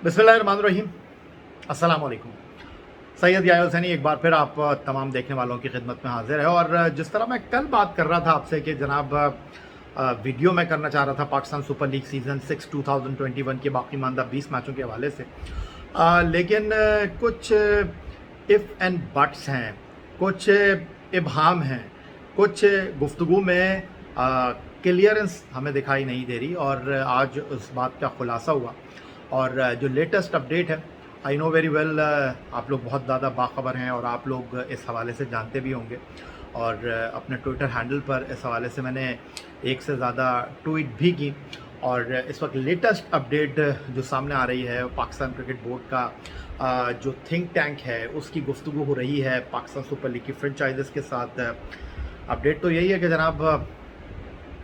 बिस्मिल्लाहिर्रहमानिर्रहीम। अस्सलाम वालेकुम। सैयद याहिया हुसैनी एक बार फिर आप तमाम देखने वालों की खिदमत में हाजिर है। और जिस तरह मैं कल बात कर रहा था आपसे कि जनाब वीडियो मैं करना चाह रहा था पाकिस्तान सुपर लीग सीज़न 6 2021 के बाकी मानदा 20 मैचों के हवाले से, लेकिन कुछ इफ़ एंड बट्स हैं, कुछ इबहाम हैं, कुछ गुफ्तगू में क्लियरेंस हमें दिखाई नहीं दे रही। और आज उस बात का खुलासा हुआ। और जो लेटेस्ट अपडेट है, आई नो वेरी वेल, आप लोग बहुत ज़्यादा बाखबर हैं और आप लोग इस हवाले से जानते भी होंगे। और अपने ट्विटर हैंडल पर इस हवाले से मैंने एक से ज़्यादा ट्वीट भी की। और इस वक्त लेटेस्ट अपडेट जो सामने आ रही है, पाकिस्तान क्रिकेट बोर्ड का जो थिंक टैंक है उसकी गुफ्तगू हो रही है पाकिस्तान सुपर लीग की फ्रेंचाइज़ के साथ। अपडेट तो यही है कि जनाब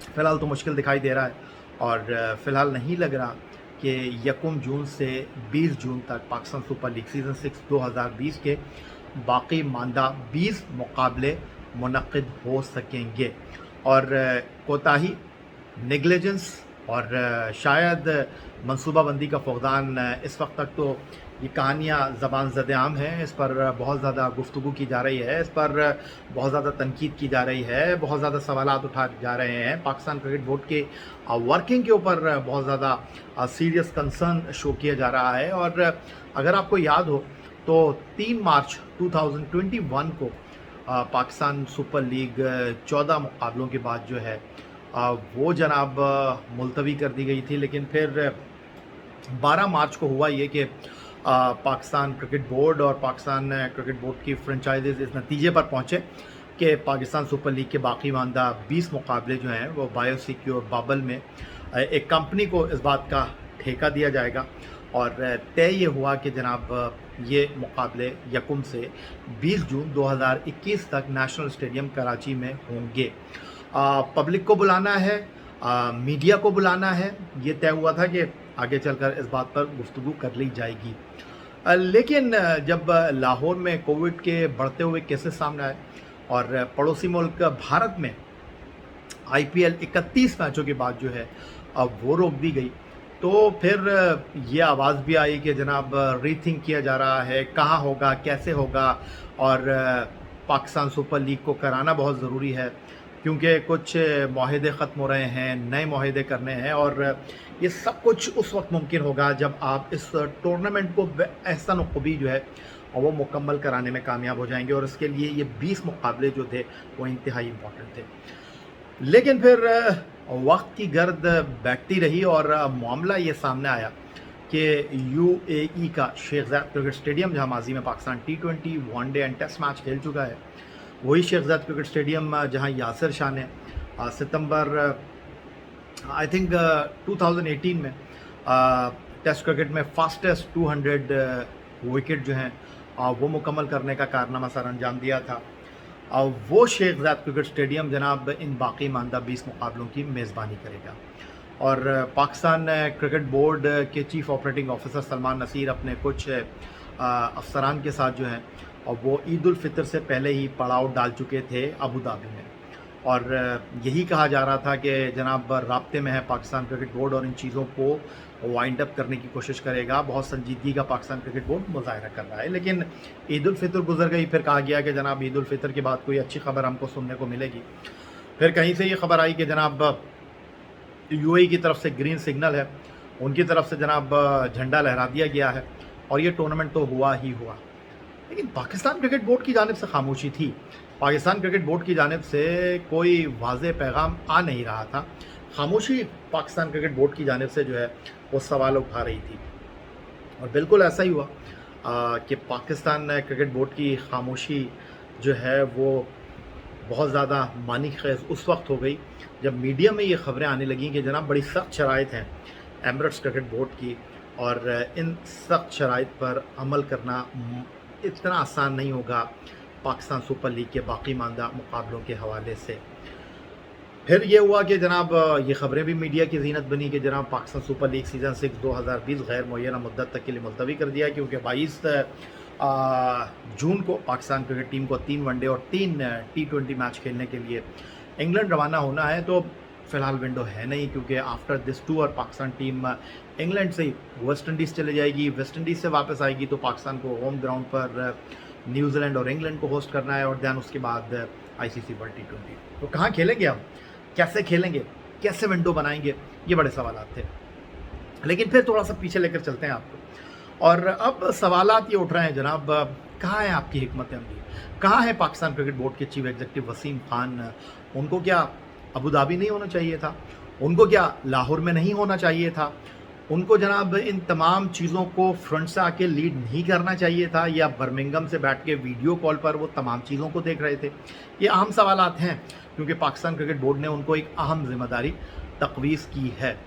फ़िलहाल तो मुश्किल दिखाई दे रहा है और फ़िलहाल नहीं लग रहा कि 1 जून से 20 जून तक पाकिस्तान सुपर लीग सीज़न 6 2020 के बाकी मानदा 20 मुकाबले मुनक़िद हो सकेंगे। और कोताही, नेगलिजेंस और शायद मनसूबाबंदी का फुक़दान, इस वक्त तक तो ये कहानियाँ ज़बान ज़द-ए-आम हैं। इस पर बहुत ज़्यादा गुफ्तगू की जा रही है, इस पर बहुत ज़्यादा तनकीद की जा रही है, बहुत ज़्यादा सवालात उठाए जा रहे हैं। पाकिस्तान क्रिकेट बोर्ड के वर्किंग के ऊपर बहुत ज़्यादा सीरियस कंसर्न शो किया जा रहा है। और अगर आपको याद हो तो 3 मार्च 2021 को पाकिस्तान सुपर लीग 14 मुकाबलों के बाद जो है वो जनाब मुलतवी कर दी गई थी। लेकिन फिर 12 मार्च को हुआ ये कि पाकिस्तान क्रिकेट बोर्ड और पाकिस्तान क्रिकेट बोर्ड की फ्रेंचाइजीज़ इस नतीजे पर पहुँचे कि पाकिस्तान सुपर लीग के बाकी मानदा 20 मुकाबले जो हैं वो बायोसिक्योर बबल में एक कंपनी को इस बात का ठेका दिया जाएगा। और तय ये हुआ कि जनाब ये मुकाबले 1 से 20 जून 2021 तक नेशनल स्टेडियम कराची में होंगे। पब्लिक को बुलाना है, मीडिया को बुलाना है, ये तय हुआ था कि आगे चलकर इस बात पर गुफ्तगू कर ली जाएगी। लेकिन जब लाहौर में कोविड के बढ़ते हुए केसेस सामने आए और पड़ोसी मुल्क भारत में IPL 31 मैचों के बाद जो है अब वो रोक दी गई, तो फिर ये आवाज़ भी आई कि जनाब रीथिंक किया जा रहा है, कहाँ होगा, कैसे होगा। और पाकिस्तान सुपर लीग को कराना बहुत ज़रूरी है क्योंकि कुछ मुआहदे ख़त्म हो रहे हैं, नए मुआहदे करने हैं। और ये सब कुछ उस वक्त मुमकिन होगा जब आप इस टूर्नामेंट को एहसन ख़ूबी जो है वो मुकम्मल कराने में कामयाब हो जाएंगे। और इसके लिए ये 20 मुकाबले जो थे वो इंतहाई इम्पॉर्टेंट थे। लेकिन फिर वक्त की गर्द बैठती रही और मामला ये सामने आया कि UAE का शेख ज़ायद क्रिकेट स्टेडियम, जहाँ माजी में Pakistan T20 one day and test match खेल चुका है, वही शेख ज़ायद क्रिकेट स्टेडियम जहाँ यासिर शाह ने सितंबर आई थिंक 2018 में टेस्ट क्रिकेट में फास्टेस्ट 200 विकेट जो हैं वो मुकम्मल करने का कारनामा सर अंजाम दिया था। वो शेख ज़ायद क्रिकेट स्टेडियम जनाब इन बाकी मानदा 20 मुकाबलों की मेज़बानी करेगा। और पाकिस्तान क्रिकेट बोर्ड के chief operating officer Salman Naseer अपने कुछ अफसरान के साथ जो हैं और वो ईद उल फितर से पहले ही पड़ाव डाल चुके थे अबू धाबी में। और यही कहा जा रहा था कि जनाब राब्ते में है पाकिस्तान क्रिकेट बोर्ड और इन चीज़ों को वाइंड अप करने की कोशिश करेगा। बहुत संजीदगी का पाकिस्तान क्रिकेट बोर्ड मुज़ाहिरा कर रहा है। लेकिन ईद उल फितर गुजर गई, फिर कहा गया कि जनाब ईद उल फितर के बाद कोई अच्छी खबर हमको सुनने को मिलेगी। फिर कहीं से ये खबर आई कि जनाब UAE की तरफ से ग्रीन सिग्नल है, उनकी तरफ से जनाब झंडा लहरा दिया गया है और ये टूर्नामेंट तो हुआ ही हुआ। लेकिन पाकिस्तान क्रिकेट बोर्ड की जानिब से खामोशी थी। पाकिस्तान क्रिकेट बोर्ड की जानिब से कोई वाज़ेह पैगाम आ नहीं रहा था। खामोशी पाकिस्तान क्रिकेट बोर्ड की जानिब से जो है वो सवाल उठा रही थी। और बिल्कुल ऐसा ही हुआ कि पाकिस्तान क्रिकेट बोर्ड की खामोशी जो है वो बहुत ज़्यादा मानी खेज़ उस वक्त हो गई जब मीडिया में ये ख़बरें आने लगीं कि जनाब बड़ी सख्त शराइत हैं एमिरेट्स क्रिकेट बोर्ड की और इन सख्त शराइत पर अमल करना इतना आसान नहीं होगा पाकिस्तान सुपर लीग के बाकी मानदा मुकाबलों के हवाले से। फिर ये हुआ कि जनाब ये ख़बरें भी मीडिया की ज़ीनत बनी कि जनाब पाकिस्तान सुपर लीग सीज़न 6 2020 गैर मुअय्यना मुद्दत तक के लिए मुलतवी कर दिया क्योंकि 22 जून को पाकिस्तान क्रिकेट टीम को 3 वनडे और 3 T20 मैच खेलने के लिए इंग्लैंड रवाना होना है। तो फ़िलहाल विंडो है नहीं, क्योंकि after this tour Pakistan team England से ही वेस्ट इंडीज़ चले जाएगी, वेस्ट इंडीज़ से वापस आएगी तो पाकिस्तान को होम ग्राउंड पर न्यूजीलैंड और इंग्लैंड को होस्ट करना है, और दैन उसके बाद आईसीसी वर्ल्ड T20। तो कहाँ खेलेंगे हम, कैसे खेलेंगे, कैसे विंडो बनाएंगे, ये बड़े सवालात थे। लेकिन फिर थोड़ा सा पीछे लेकर चलते हैं आपको, और अब सवालात ये उठ रहे हैं जनाब, कहाँ है आपकी हिकमत अमली, कहाँ है पाकिस्तान क्रिकेट बोर्ड के चीफ एग्जीक्यूटिव वसीम खान? उनको क्या अबू धाबी नहीं होना चाहिए था? उनको क्या लाहौर में नहीं होना चाहिए था? उनको जनाब इन तमाम चीज़ों को फ्रंट से आके लीड नहीं करना चाहिए था, या बर्मिंघम से बैठ के वीडियो कॉल पर वो तमाम चीज़ों को देख रहे थे? ये अहम सवालात हैं, क्योंकि पाकिस्तान क्रिकेट बोर्ड ने उनको एक अहम जिम्मेदारी तकवीज़ की है।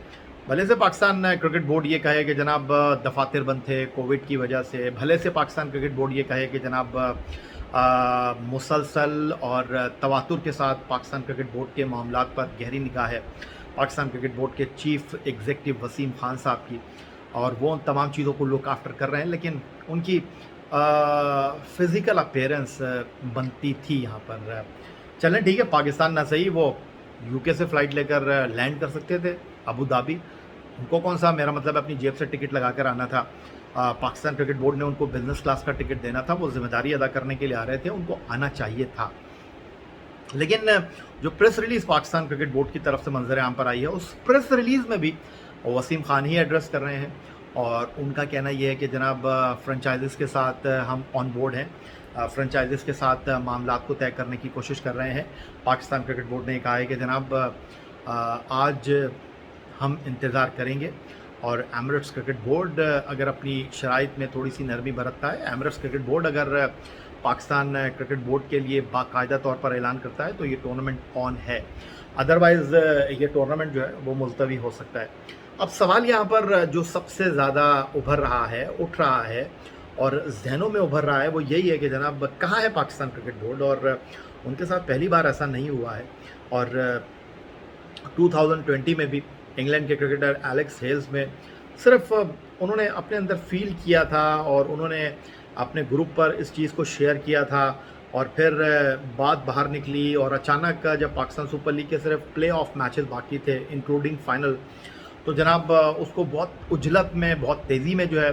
भले से पाकिस्तान क्रिकेट बोर्ड ये कहे कि जनाब दफातर बंद थे कोविड की वजह से, भले से पाकिस्तान क्रिकेट बोर्ड ये कहे कि जनाब मुसलसल और तवातुर के साथ पाकिस्तान क्रिकेट बोर्ड के मामलात पर गहरी निगाह है पाकिस्तान क्रिकेट बोर्ड के चीफ एग्जीक्यूटिव वसीम खान साहब की, और वो उन तमाम चीज़ों को लुक आफ्टर कर रहे हैं, लेकिन उनकी फ़िज़िकल अपीयरेंस बनती थी यहाँ पर। चलें ठीक है, पाकिस्तान ना सही, वो यूके से फ़्लाइट लेकर लैंड कर सकते थे अबू धाबी, उनको कौन सा, मेरा मतलब अपनी जेब से टिकट लगा कर आना था। पाकिस्तान क्रिकेट बोर्ड ने उनको बिज़नेस क्लास का टिकट देना था, वो जिम्मेदारी अदा करने के लिए आ रहे थे, उनको आना चाहिए था। लेकिन जो press release Pakistan cricket board की तरफ से मंजर आम पर आई है, उस प्रेस रिलीज़ में भी वसीम खान ही एड्रेस कर रहे हैं, और उनका कहना यह है कि जनाब फ्रेंचाइज़ के साथ हम ऑन बोर्ड हैं, फ्रेंचाइज़ के साथ मामलात को तय करने की कोशिश कर रहे हैं। पाकिस्तान क्रिकेट बोर्ड ने कहा है कि जनाब आज हम इंतज़ार करेंगे, और एमिरेट्स क्रिकेट बोर्ड अगर अपनी शराइत में थोड़ी सी नरमी बरतता है, एमिरेट्स क्रिकेट बोर्ड अगर पाकिस्तान क्रिकेट बोर्ड के लिए बाकायदा तौर पर ऐलान करता है तो ये टूर्नामेंट ऑन है, अदरवाइज़ ये टूर्नामेंट जो है वो मुलतवी हो सकता है। अब सवाल यहाँ पर जो सबसे ज़्यादा उभर रहा है, उठ रहा है और जहनों में उभर रहा है, वो यही है कि जनाब कहाँ है पाकिस्तान क्रिकेट बोर्ड, और उनके साथ पहली बार ऐसा नहीं हुआ है। और 2020 में भी इंग्लैंड के क्रिकेटर एलेक्स हेल्स में सिर्फ उन्होंने अपने अंदर फील किया था, और उन्होंने अपने ग्रुप पर इस चीज़ को शेयर किया था, और फिर बात बाहर निकली, और अचानक जब पाकिस्तान सुपर लीग के सिर्फ प्ले ऑफ मैचेस बाकी थे इंक्लूडिंग फाइनल, तो जनाब उसको बहुत उजलत में, बहुत तेज़ी में जो है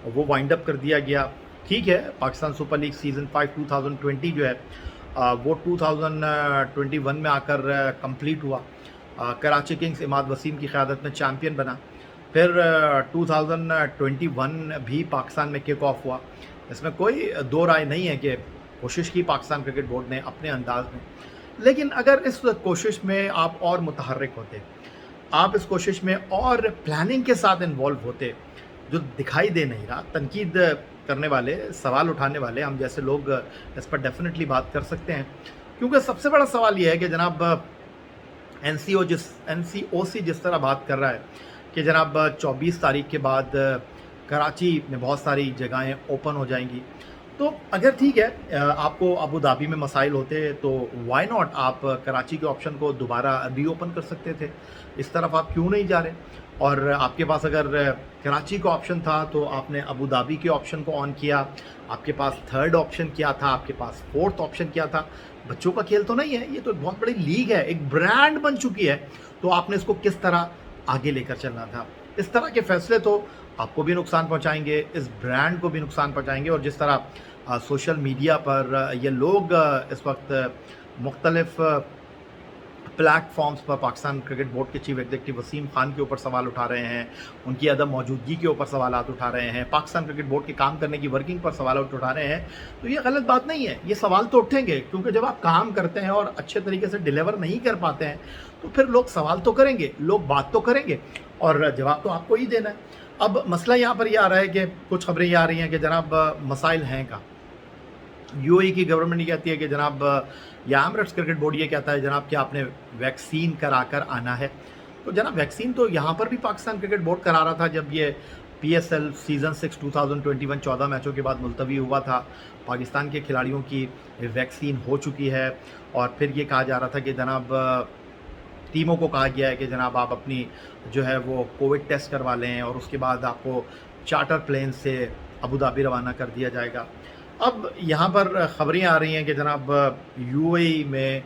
वो वाइंड अप कर दिया गया। ठीक है, पाकिस्तान सुपर लीग सीज़न 5 2020 जो है वो 2021 में आकर कंप्लीट हुआ। कराची किंग्स इमाद वसीम की क़यादत में चैम्पियन बना। फिर 2021 भी पाकिस्तान में किक ऑफ हुआ। इसमें कोई दो राय नहीं है कि कोशिश की पाकिस्तान क्रिकेट बोर्ड ने अपने अंदाज में, लेकिन अगर इस कोशिश में आप और मुतहर्रिक होते, आप इस कोशिश में और प्लानिंग के साथ इन्वॉल्व होते, जो दिखाई दे नहीं रहा, तनकीद करने वाले, सवाल उठाने वाले हम जैसे लोग इस पर डेफिनेटली बात कर सकते हैं। क्योंकि सबसे बड़ा सवाल यह है कि जनाब एनसीओसी जिस तरह बात कर रहा है कि जनाब 24 तारीख के बाद कराची में बहुत सारी जगहें ओपन हो जाएंगी, तो अगर ठीक है आपको अबू धाबी में मसाइल होते तो वाई नॉट आप कराची के ऑप्शन को दोबारा रीओपन कर सकते थे, इस तरफ आप क्यों नहीं जा रहे? और आपके पास अगर कराची का ऑप्शन था तो आपने अबू धाबी के ऑप्शन को ऑन किया, आपके पास थर्ड ऑप्शन क्या था, आपके पास फोर्थ ऑप्शन क्या था? बच्चों का खेल तो नहीं है, ये तो बहुत बड़ी लीग है, एक ब्रांड बन चुकी है, तो आपने इसको किस तरह आगे लेकर चलना था? इस तरह के फैसले तो आपको भी नुकसान पहुंचाएंगे, इस ब्रांड को भी नुकसान पहुंचाएंगे। और जिस तरह सोशल मीडिया पर ये लोग इस वक्त मुख्तलिफ प्लेटफॉर्म्स पर पाकिस्तान क्रिकेट बोर्ड के चीफ एग्जीक्यूटिव वसीम खान के ऊपर सवाल उठा रहे हैं, उनकी अदम मौजूदगी के ऊपर सवाल उठा रहे हैं, पाकिस्तान क्रिकेट बोर्ड के काम करने की वर्किंग पर सवाल उठा रहे हैं, तो ये गलत बात नहीं है, ये सवाल तो उठेंगे, क्योंकि जब आप काम करते हैं और अच्छे तरीके से डिलीवर नहीं कर पाते हैं तो फिर लोग सवाल तो करेंगे, लोग बात तो करेंगे, और जवाब तो आपको ही देना है। अब मसला यहाँ पर यह आ रहा है कि कुछ खबरें ये आ रही हैं कि जनाब मसाइल हैं का, यूएई की गवर्नमेंट ये कहती है कि जनाब, या एमिरेट्स क्रिकेट बोर्ड ये कहता है जनाब कि आपने वैक्सीन कराकर आना है। तो जनाब वैक्सीन तो यहाँ पर भी पाकिस्तान क्रिकेट बोर्ड करा रहा था जब ये PSL सीज़न 6 2021 14 मैचों के बाद मुलतवी हुआ था। पाकिस्तान के खिलाड़ियों की वैक्सीन हो चुकी है, और फिर ये कहा जा रहा था कि जनाब टीमों को कहा गया है कि जनाब आप अपनी जो है वो कोविड टेस्ट करवा लें, और उसके बाद आपको चार्टर प्लेन से अबू धाबी रवाना कर दिया जाएगा। अब यहाँ पर ख़बरें आ रही हैं कि जनाब UAE में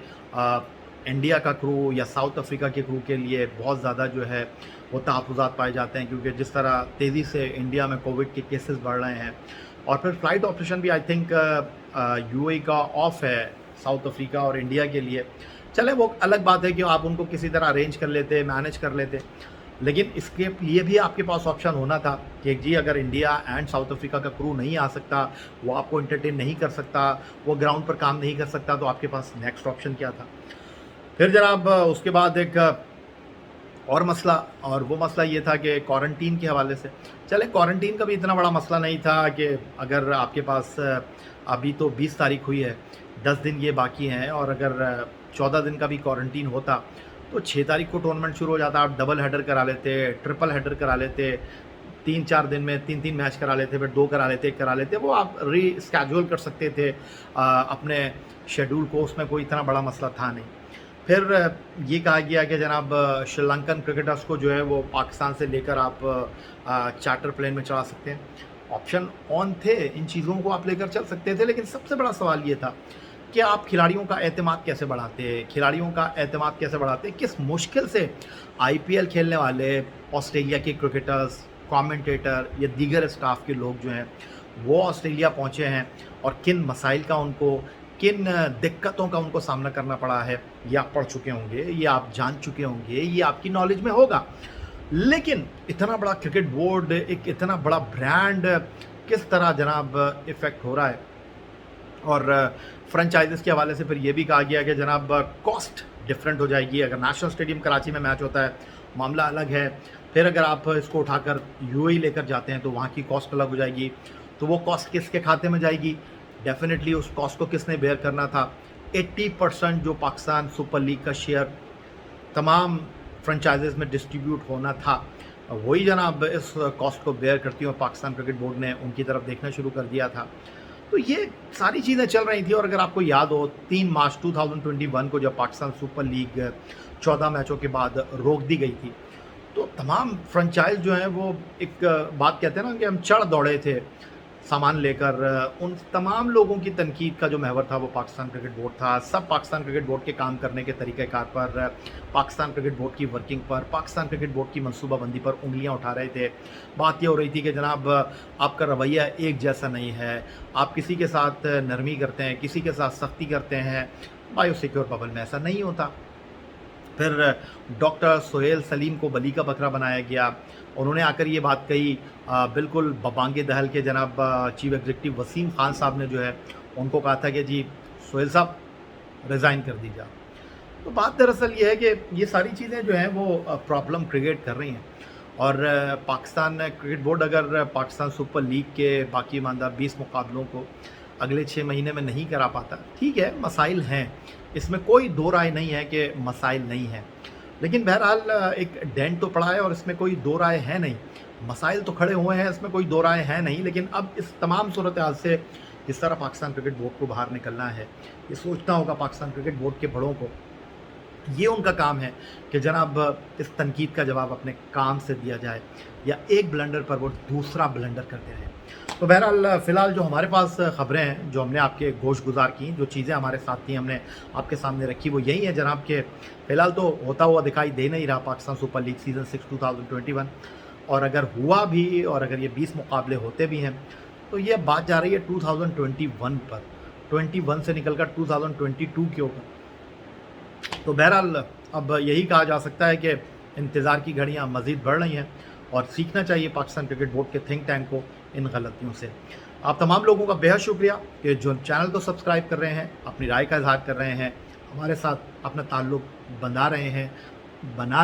इंडिया का क्रू या साउथ अफ्रीका के क्रू के लिए बहुत ज़्यादा जो है वो तहफ़्फ़ुज़ात पाए जाते हैं, क्योंकि जिस तरह तेज़ी से इंडिया में कोविड के केसेस बढ़ रहे हैं। और फिर फ़्लाइट ऑपरेशन भी आई थिंक यूएई का ऑफ है साउथ अफ्रीका और इंडिया के लिए। चले वो अलग बात है कि आप उनको किसी तरह अरेंज कर लेते, मैनेज कर लेते, लेकिन इसके लिए भी आपके पास ऑप्शन होना था कि जी अगर इंडिया एंड साउथ अफ्रीका का क्रू नहीं आ सकता, वो आपको एंटरटेन नहीं कर सकता, वो ग्राउंड पर काम नहीं कर सकता, तो आपके पास नेक्स्ट ऑप्शन क्या था। फिर जनाब उसके बाद एक और मसला, और वो मसला ये था कि क्वारंटीन के हवाले से। चले क्वारंटीन का भी इतना बड़ा मसला नहीं था कि अगर आपके पास अभी तो 20 तारीख हुई है, 10 दिन ये बाकी हैं, और अगर 14 दिन का भी क्वारंटीन होता तो 6 तारीख को टूर्नामेंट शुरू हो जाता। आप डबल हेडर करा लेते, ट्रिपल हेडर करा लेते, 3-4 दिन में 3-3 मैच करा लेते, फिर 2 करा लेते, 1 करा लेते, वो आप रीस्केड्यूल कर सकते थे अपने शेड्यूल को, उसमें कोई इतना बड़ा मसला था नहीं। फिर ये कहा गया कि जनाब श्रीलंकन क्रिकेटर्स को जो है वो पाकिस्तान से लेकर आप चार्टर प्लेन में चढ़ा सकते हैं। ऑप्शन ऑन थे, इन चीज़ों को आप लेकर चल सकते थे, लेकिन सबसे बड़ा सवाल ये था कि आप खिलाड़ियों का एतमाद कैसे बढ़ाते, खिलाड़ियों का एतमाद कैसे बढ़ाते। किस मुश्किल से आईपीएल खेलने वाले ऑस्ट्रेलिया के क्रिकेटर्स, कमेंटेटर या दीगर स्टाफ के लोग जो हैं वो ऑस्ट्रेलिया पहुँचे हैं, और किन मसाइल का उनको, किन दिक्कतों का उनको सामना करना पड़ा है, ये आप पढ़ चुके होंगे, ये आप जान चुके होंगे, ये आपकी नॉलेज में होगा। लेकिन इतना बड़ा क्रिकेट बोर्ड, एक इतना बड़ा ब्रांड किस तरह जनाब इफ़ेक्ट हो रहा है। और फ्रेंचाइजीज़ के हवाले से फिर ये भी कहा गया कि जनाब कॉस्ट डिफरेंट हो जाएगी। अगर नेशनल स्टेडियम कराची में मैच होता है मामला अलग है, फिर अगर आप इसको उठाकर यूएई लेकर जाते हैं तो वहाँ की कॉस्ट अलग हो जाएगी। तो वो कॉस्ट किसके खाते में जाएगी? डेफिनेटली उस कॉस्ट को किसने बेयर करना था? 80% जो पाकिस्तान सुपर लीग का शेयर तमाम फ्रेंचाइजीज़ में डिस्ट्रीब्यूट होना था, वही जनाब इस कॉस्ट को बेयर करती हुई पाकिस्तान क्रिकेट बोर्ड ने उनकी तरफ देखना शुरू कर दिया था। तो ये सारी चीज़ें चल रही थी। और अगर आपको याद हो 3 मार्च 2021 को जब पाकिस्तान सुपर लीग 14 मैचों के बाद रोक दी गई थी, तो तमाम फ्रेंचाइज जो हैं वो एक बात कहते हैं ना कि हम चढ़ दौड़े थे सामान लेकर। उन तमाम लोगों की तनकीद का जो महवर था वो पाकिस्तान क्रिकेट बोर्ड था। सब पाकिस्तान क्रिकेट बोर्ड के काम करने के तरीक़ेकार पर, पाकिस्तान क्रिकेट बोर्ड की वर्किंग पर, पाकिस्तान क्रिकेट बोर्ड की मनसूबाबंदी पर उंगलियां उठा रहे थे। बात ये हो रही थी कि जनाब आपका रवैया एक जैसा नहीं है, आप किसी के साथ नरमी करते हैं, किसी के साथ सख्ती करते हैं। बायोसिक्योर बबल में ऐसा नहीं होता। फिर डॉक्टर सोहेल सलीम को बली का बकरा बनाया गया। उन्होंने आकर ये बात कही, बिल्कुल बबांगे दहल के जनाब चीफ एग्जीक्यूटिव वसीम खान साहब ने जो है उनको कहा था कि जी सोहेल साहब रिज़ाइन कर दीजिए। तो बात दरअसल ये है कि ये सारी चीज़ें जो हैं वो प्रॉब्लम क्रिएट कर रही हैं। और पाकिस्तान क्रिकेट बोर्ड अगर पाकिस्तान सुपर लीग के बाकी ईमानदार 20 मुकाबलों को अगले 6 महीने में नहीं करा पाता, ठीक है मसाइल हैं, इसमें कोई दो राय नहीं है कि मसाइल नहीं हैं, लेकिन बहरहाल एक डेंट तो पड़ा है और इसमें कोई दो राय है नहीं। मसाइल तो खड़े हुए हैं, इसमें कोई दो राय है नहीं। लेकिन अब इस तमाम सूरत हाल से किस तरह पाकिस्तान क्रिकेट बोर्ड को बाहर निकलना है, ये सोचना होगा पाकिस्तान क्रिकेट बोर्ड के बड़ों को। ये उनका काम है कि जनाब इस तनकीद का जवाब अपने काम से दिया जाए, या एक ब्लंडर पर वो दूसरा ब्लंडर करते रहें। तो बहरहाल फ़िलहाल जो हमारे पास ख़बरें हैं, जो हमने आपके गोश गुजार की, जो चीज़ें हमारे साथ थी हमने आपके सामने रखी, वो यही है जनाब के फ़िलहाल तो होता हुआ दिखाई दे नहीं रहा पाकिस्तान सुपर लीग सीज़न 6 2021। और अगर हुआ भी, और अगर ये 20 मुकाबले होते भी हैं, तो ये बात जा रही है 2021 पर, 21 से निकल कर 2022 के ऊपर। तो बहरहाल अब यही कहा जा सकता है कि इंतज़ार की घड़ियाँ मज़ीद बढ़ रही हैं, और सीखना चाहिए पाकिस्तान क्रिकेट बोर्ड के थिंक टैंक को इन गलतियों से। आप तमाम लोगों का बेहद शुक्रिया कि जो चैनल को सब्सक्राइब कर रहे हैं, अपनी राय का इजहार कर रहे हैं, हमारे साथ अपना ताल्लुक़ बना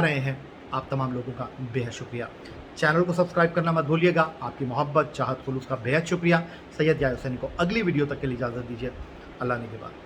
रहे हैं। आप तमाम लोगों का बेहद शुक्रिया। चैनल को सब्सक्राइब करना मत भूलिएगा। आपकी मोहब्बत, चाहत, खुलूस का बेहद शुक्रिया। सैयद याहिया हुसैनी को अगली वीडियो तक के लिए इजाज़त दीजिए। अल्लाह ने के बाद।